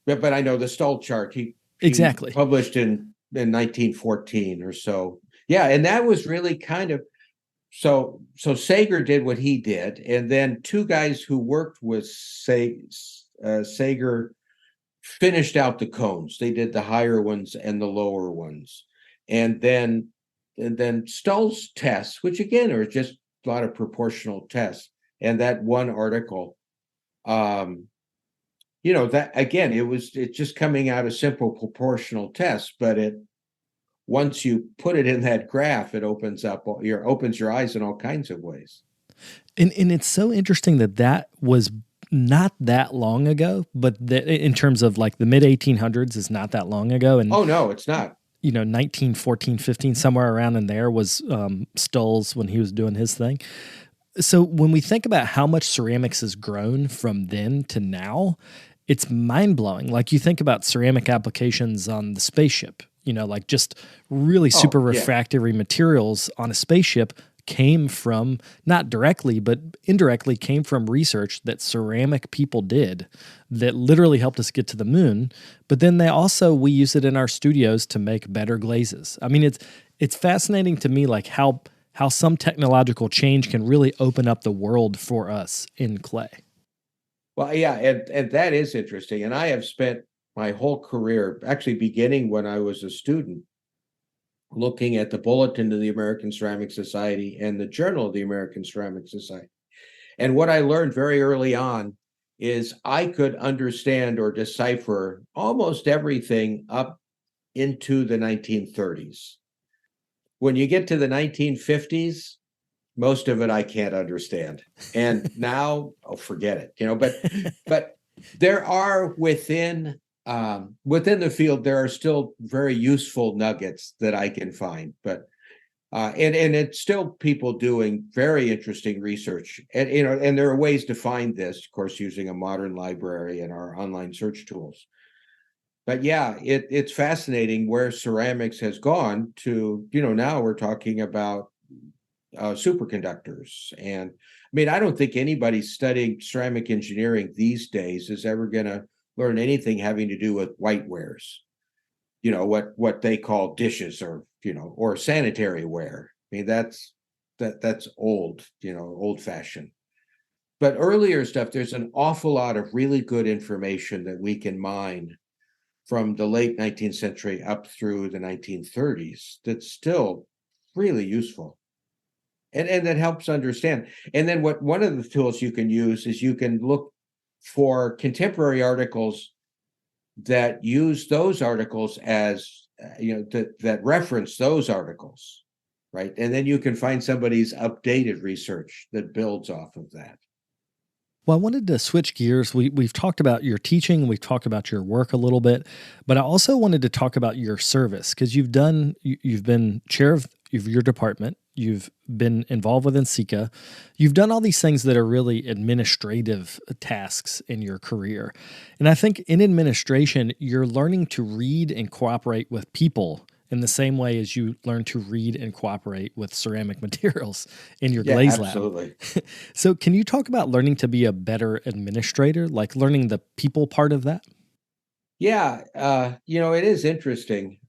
But I know the Stull chart, he exactly published in 1914 or so. Yeah, and that was really kind of so Sager did what he did, and then two guys who worked with Sager finished out the cones. They did the higher ones and the lower ones, and then Stull's tests, which again are just a lot of proportional tests, and that one article. That again, it's just coming out of simple proportional tests, but once you put it in that graph, it opens your eyes in all kinds of ways. And it's so interesting that was not that long ago, but in terms of like the mid 1800s is not that long ago. And oh no, it's not. 1914, 15, somewhere around in there was Stull's when he was doing his thing. So when we think about how much ceramics has grown from then to now, it's mind-blowing. Like you think about ceramic applications on the spaceship, like just really super refractory materials on a spaceship came from, not directly, but indirectly came from research that ceramic people did that literally helped us get to the moon. But then we use it in our studios to make better glazes. I mean, it's fascinating to me, like how some technological change can really open up the world for us in clay. Well, yeah, and that is interesting. And I have spent my whole career, actually beginning when I was a student, looking at the Bulletin of the American Ceramic Society and the Journal of the American Ceramic Society. And what I learned very early on is I could understand or decipher almost everything up into the 1930s. When you get to the 1950s, most of it I can't understand. And now, forget it. But there are within Within the field, there are still very useful nuggets that I can find, but and it's still people doing very interesting research, and and there are ways to find this, of course, using a modern library and our online search tools. But yeah, it's fascinating where ceramics has gone to. Now we're talking about superconductors, and I mean, I don't think anybody studying ceramic engineering these days is ever going to learn anything having to do with whitewares. What they call dishes, or sanitary ware. I mean, that's old, old fashioned. But earlier stuff, there's an awful lot of really good information that we can mine from the late 19th century up through the 1930s that's still really useful, and that helps understand. And then one of the tools you can use is you can look for contemporary articles that use those articles as that reference those articles, right? And then you can find somebody's updated research that builds off of that. Well, I wanted to switch gears. We've talked about your teaching, we've talked about your work a little bit, but I also wanted to talk about your service, because you've been chair of your department, you've been involved with NCECA, you've done all these things that are really administrative tasks in your career. And I think in administration, you're learning to read and cooperate with people in the same way as you learn to read and cooperate with ceramic materials in your glaze lab. Absolutely. So can you talk about learning to be a better administrator, like learning the people part of that? Yeah, it is interesting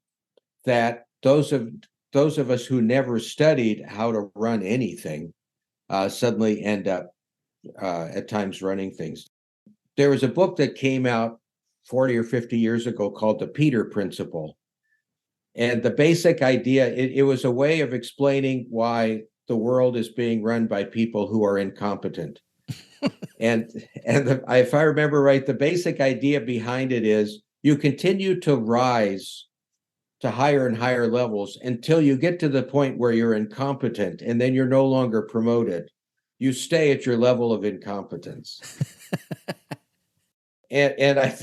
that those of us who never studied how to run anything suddenly end up at times running things. There was a book that came out 40 or 50 years ago called The Peter Principle. And the basic idea, it was a way of explaining why the world is being run by people who are incompetent. If I remember right, the basic idea behind it is you continue to rise to higher and higher levels until you get to the point where you're incompetent, and then you're no longer promoted. You stay at your level of incompetence. and I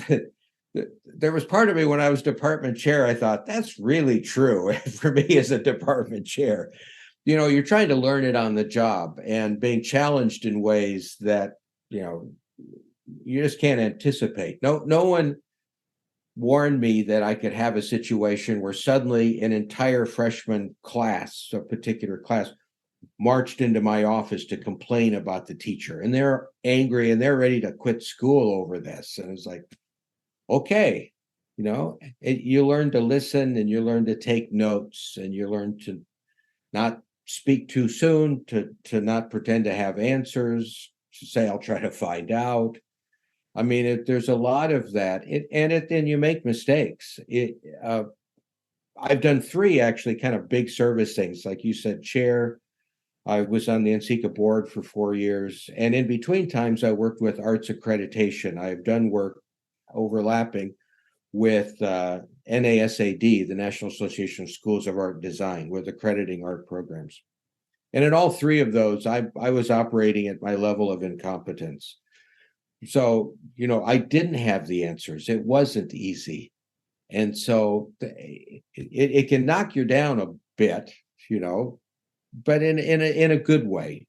there was part of me when I was department chair, I thought that's really true for me as a department chair. You're trying to learn it on the job and being challenged in ways that, you just can't anticipate. No one warned me that I could have a situation where suddenly an entire freshman class, a particular class, marched into my office to complain about the teacher. And they're angry and they're ready to quit school over this. And it's like, okay, you learn to listen, and you learn to take notes, and you learn to not speak too soon, to not pretend to have answers, to say, I'll try to find out. I mean, there's a lot of that, and you make mistakes. I've done 3 actually kind of big service things, like you said, chair. I was on the NCECA board for 4 years, and in between times, I worked with arts accreditation. I've done work overlapping with NASAD, the National Association of Schools of Art and Design, with accrediting art programs. And in all 3 of those, I was operating at my level of incompetence. So, I didn't have the answers. It wasn't easy. And so it can knock you down a bit, but in a good way.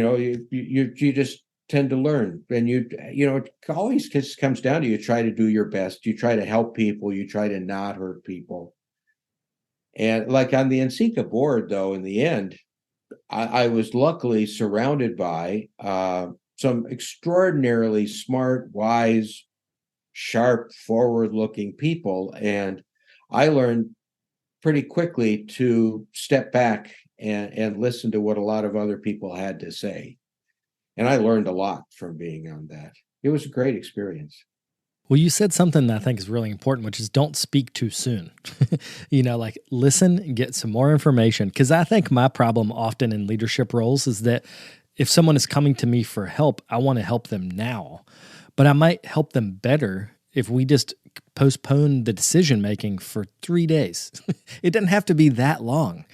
You just tend to learn, and it always just comes down to you try to do your best. You try to help people. You try to not hurt people. And like on the NCECA board, though, in the end, I was luckily surrounded by some extraordinarily smart, wise, sharp, forward-looking people. And I learned pretty quickly to step back and listen to what a lot of other people had to say. And I learned a lot from being on that. It was a great experience. Well, you said something that I think is really important, which is don't speak too soon. Like listen, get some more information. Because I think my problem often in leadership roles is that if someone is coming to me for help, I want to help them now. But I might help them better if we just postpone the decision making for 3 days. It doesn't have to be that long.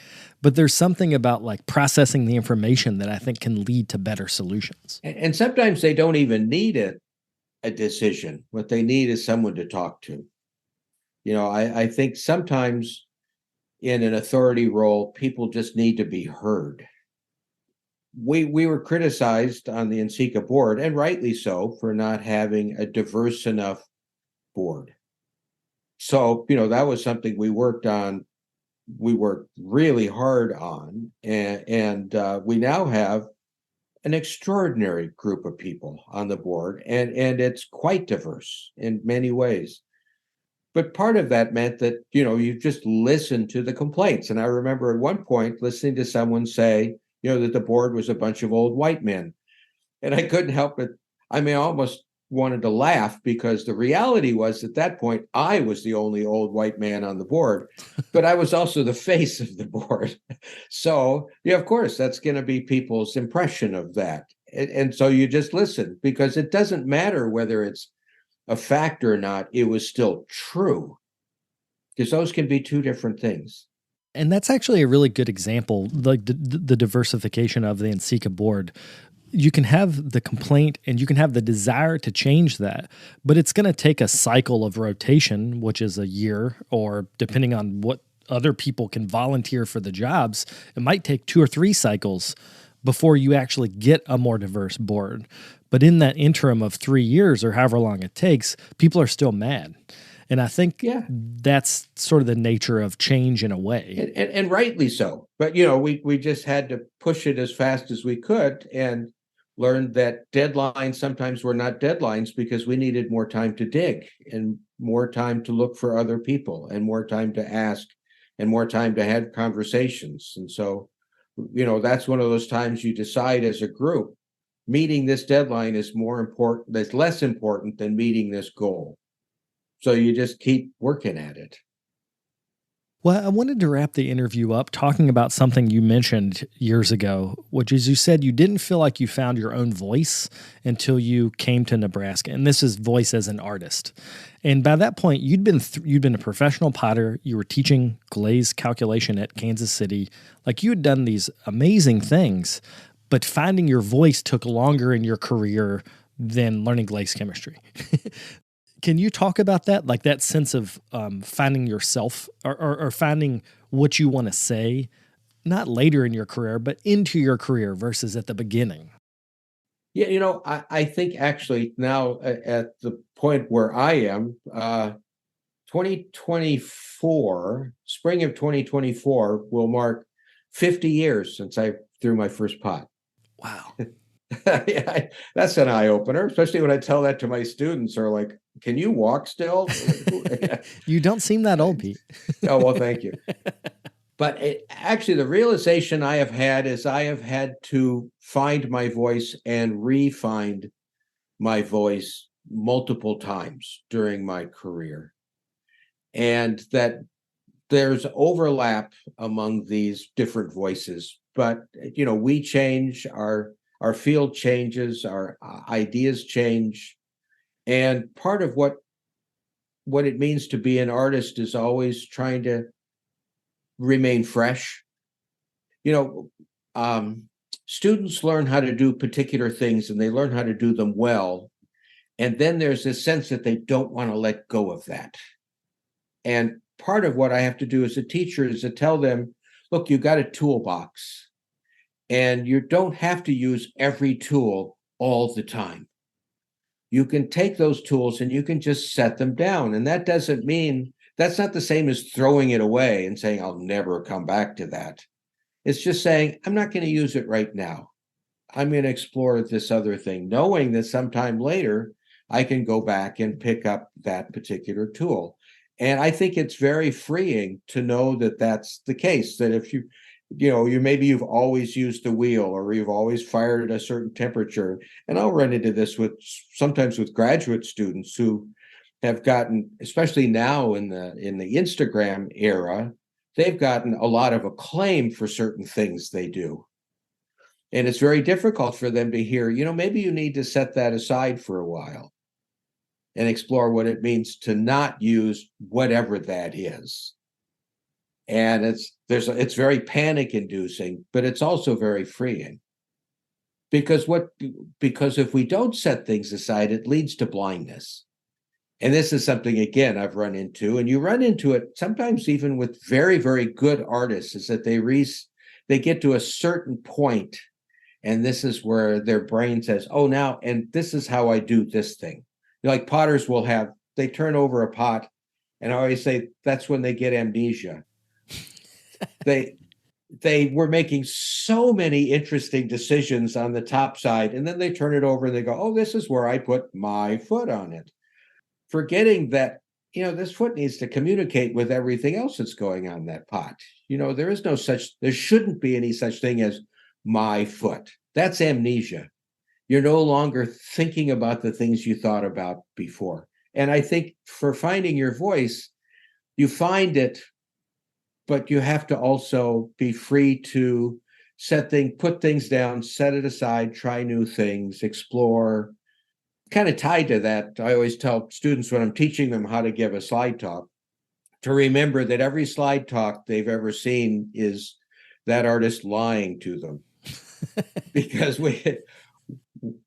But there's something about like processing the information that I think can lead to better solutions. And sometimes they don't even need it a decision. What they need is someone to talk to. I think sometimes in an authority role, people just need to be heard. We were criticized on the NCECA board, and rightly so, for not having a diverse enough board. So, that was something we worked on. We worked really hard on, and we now have an extraordinary group of people on the board, and it's quite diverse in many ways. But part of that meant that, you just listen to the complaints. And I remember at one point listening to someone say, that the board was a bunch of old white men. And I couldn't help it. I almost wanted to laugh, because the reality was at that point, I was the only old white man on the board, but I was also the face of the board. So, of course, that's going to be people's impression of that. And so you just listen, because it doesn't matter whether it's a fact or not, it was still true, because those can be two different things. And that's actually a really good example, like the diversification of the NCECA board. You can have the complaint and you can have the desire to change that, but it's going to take a cycle of rotation, which is a year, or depending on what other people can volunteer for the jobs, it might take 2 or 3 cycles before you actually get a more diverse board. But in that interim of 3 years or however long it takes, people are still mad. And I think that's sort of the nature of change in a way. And rightly so. But, we just had to push it as fast as we could, and learned that deadlines sometimes were not deadlines, because we needed more time to dig, and more time to look for other people, and more time to ask, and more time to have conversations. And so, that's one of those times you decide as a group, meeting this deadline is more important, that's less important than meeting this goal. So you just keep working at it. Well, I wanted to wrap the interview up talking about something you mentioned years ago, which is you said you didn't feel like you found your own voice until you came to Nebraska. And this is voice as an artist. And by that point, you'd been a professional potter. You were teaching glaze calculation at Kansas City. Like, you had done these amazing things, but finding your voice took longer in your career than learning glaze chemistry. Can you talk about that, like that sense of finding yourself or finding what you want to say, not later in your career, but into your career versus at the beginning? Yeah, I think actually now at the point where I am, 2024, spring of 2024 will mark 50 years since I threw my first pot. Wow. Yeah, that's an eye opener, especially when I tell that to my students. They're like, "Can you walk still?" You don't seem that old, Pete. Oh, well, thank you. But actually, the realization I have had is I have had to find my voice and re-find my voice multiple times during my career. And that there's overlap among these different voices. But, we change, our field changes, our ideas change. And part of what it means to be an artist is always trying to remain fresh. Students learn how to do particular things, and they learn how to do them well. And then there's this sense that they don't want to let go of that. And part of what I have to do as a teacher is to tell them, look, you got a toolbox, and you don't have to use every tool all the time. You can take those tools and you can just set them down. And that doesn't mean, that's not the same as throwing it away and saying, I'll never come back to that. It's just saying, I'm not going to use it right now. I'm going to explore this other thing, knowing that sometime later I can go back and pick up that particular tool. And I think it's very freeing to know that that's the case, that if maybe you've always used the wheel, or you've always fired at a certain temperature. And I'll run into this sometimes with graduate students who have gotten, especially now in the Instagram era, they've gotten a lot of acclaim for certain things they do. And it's very difficult for them to hear, maybe you need to set that aside for a while and explore what it means to not use whatever that is. And it's very panic inducing, but it's also very freeing. because if we don't set things aside, it leads to blindness. And this is something, again, I've run into, and you run into it sometimes even with very, very good artists, is that they get to a certain point, and this is where their brain says, oh, now, and this is how I do this thing. Like potters they turn over a pot, and I always say that's when they get amnesia. They were making so many interesting decisions on the top side, and then they turn it over and they go, oh, this is where I put my foot on it. Forgetting that, this foot needs to communicate with everything else that's going on in that pot. There shouldn't be any such thing as my foot. That's amnesia. You're no longer thinking about the things you thought about before. And I think for finding your voice, you find it, but you have to also be free to put things down, set it aside, try new things, explore. Kind of tied to that, I always tell students when I'm teaching them how to give a slide talk to remember that every slide talk they've ever seen is that artist lying to them. Because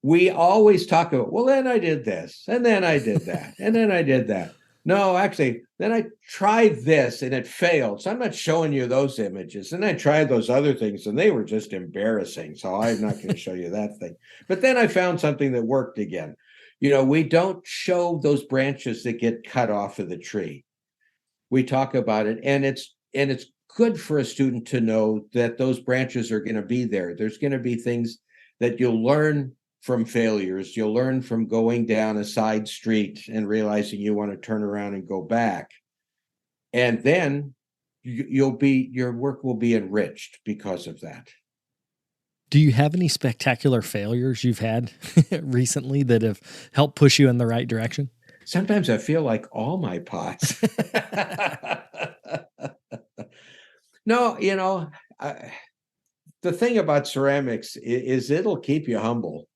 we always talk about, well, then I did this, and then I did that, and then I did that. No, actually, then I tried this and it failed. So I'm not showing you those images. And I tried those other things and they were just embarrassing. So I'm not going to show you that thing. But then I found something that worked again. We don't show those branches that get cut off of the tree. We talk about it, and it's good for a student to know that those branches are going to be there. There's going to be things that you'll learn from failures. You'll learn from going down a side street and realizing you want to turn around and go back. And then your work will be enriched because of that. Do you have any spectacular failures you've had recently that have helped push you in the right direction? Sometimes I feel like all my pots. No, the thing about ceramics is it'll keep you humble.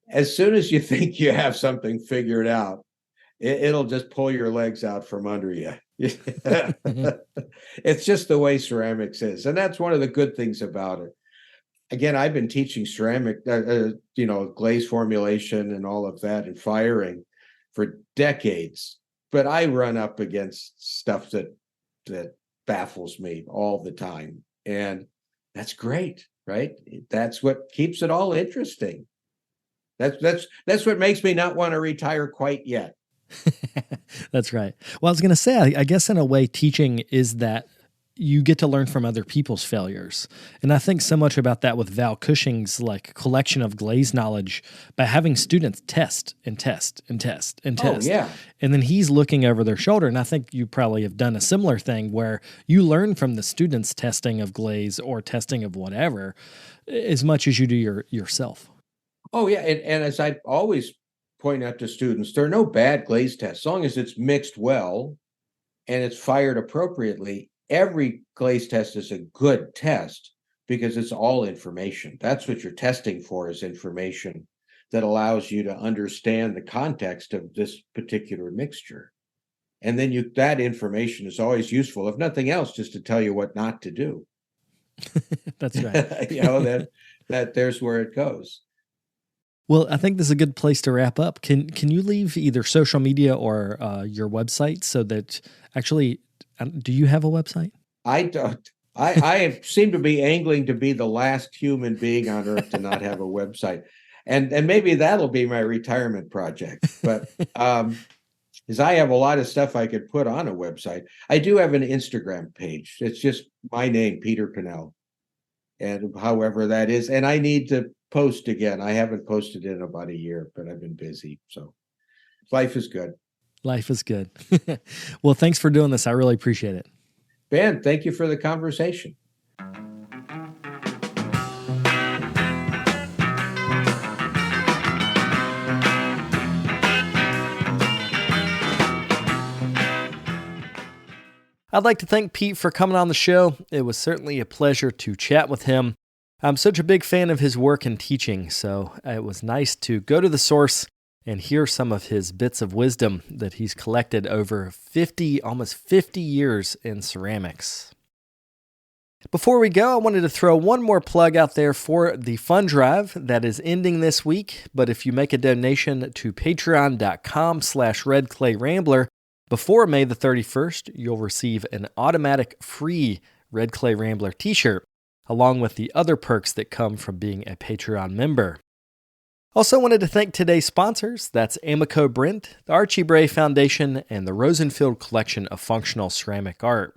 As soon as you think you have something figured out, it'll just pull your legs out from under you. It's just the way ceramics is. And that's one of the good things about it. Again, I've been teaching ceramic, glaze formulation and all of that and firing for decades. But I run up against stuff that baffles me all the time. And that's great, right? That's what keeps it all interesting. That's what makes me not want to retire quite yet. That's right. Well, I was going to say, I guess in a way, teaching is that you get to learn from other people's failures. And I think so much about that with Val Cushing's collection of glaze knowledge by having students test and test and test and test. Oh, yeah. And then he's looking over their shoulder. And I think you probably have done a similar thing where you learn from the students' testing of glaze or testing of whatever as much as you do yourself. Oh, yeah. And as I always point out to students, there are no bad glaze tests. As long as it's mixed well and it's fired appropriately, every glaze test is a good test because it's all information. That's what you're testing for, is information that allows you to understand the context of this particular mixture. And then that information is always useful, if nothing else, just to tell you what not to do. That's right. that there's where it goes. Well, I think this is a good place to wrap up. Can you leave either social media or your website so that actually, do you have a website? I don't. I seem to be angling to be the last human being on earth to not have a website. And maybe that'll be my retirement project. But because I have a lot of stuff I could put on a website. I do have an Instagram page. It's just my name, Peter Pinnell. And however that is. And I need to post again. I haven't posted in about a year, but I've been busy. So life is good. Life is good. Well, thanks for doing this. I really appreciate it. Ben, thank you for the conversation. I'd like to thank Pete for coming on the show. It was certainly a pleasure to chat with him. I'm such a big fan of his work and teaching, so it was nice to go to the source and hear some of his bits of wisdom that he's collected over almost 50 years in ceramics. Before we go, I wanted to throw one more plug out there for the fund drive that is ending this week. But if you make a donation to patreon.com/redclayrambler before May the 31st, you'll receive an automatic free Red Clay Rambler t-shirt, along with the other perks that come from being a Patreon member. Also wanted to thank today's sponsors. That's Amico Brent, the Archie Bray Foundation, and the Rosenfield Collection of Functional Ceramic Art.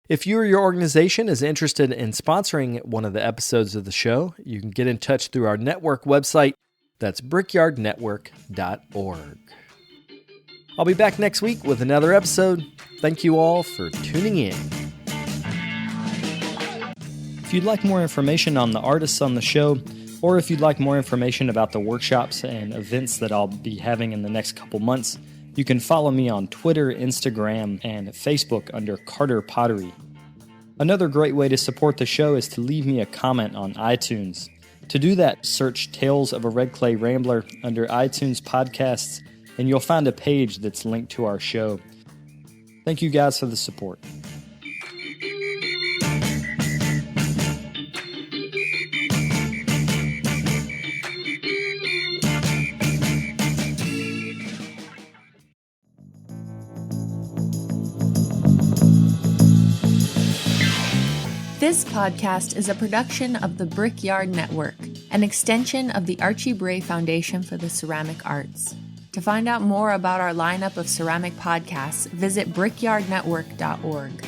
If you or your organization is interested in sponsoring one of the episodes of the show, you can get in touch through our network website. That's brickyardnetwork.org. I'll be back next week with another episode. Thank you all for tuning in. If you'd like more information on the artists on the show, or if you'd like more information about the workshops and events that I'll be having in the next couple months, you can follow me on Twitter, Instagram, and Facebook under Carter Pottery. Another great way to support the show is to leave me a comment on iTunes. To do that, search Tales of a Red Clay Rambler under iTunes Podcasts, and you'll find a page that's linked to our show. Thank you guys for the support. This podcast is a production of the Brickyard Network, an extension of the Archie Bray Foundation for the Ceramic Arts. To find out more about our lineup of ceramic podcasts, visit brickyardnetwork.org.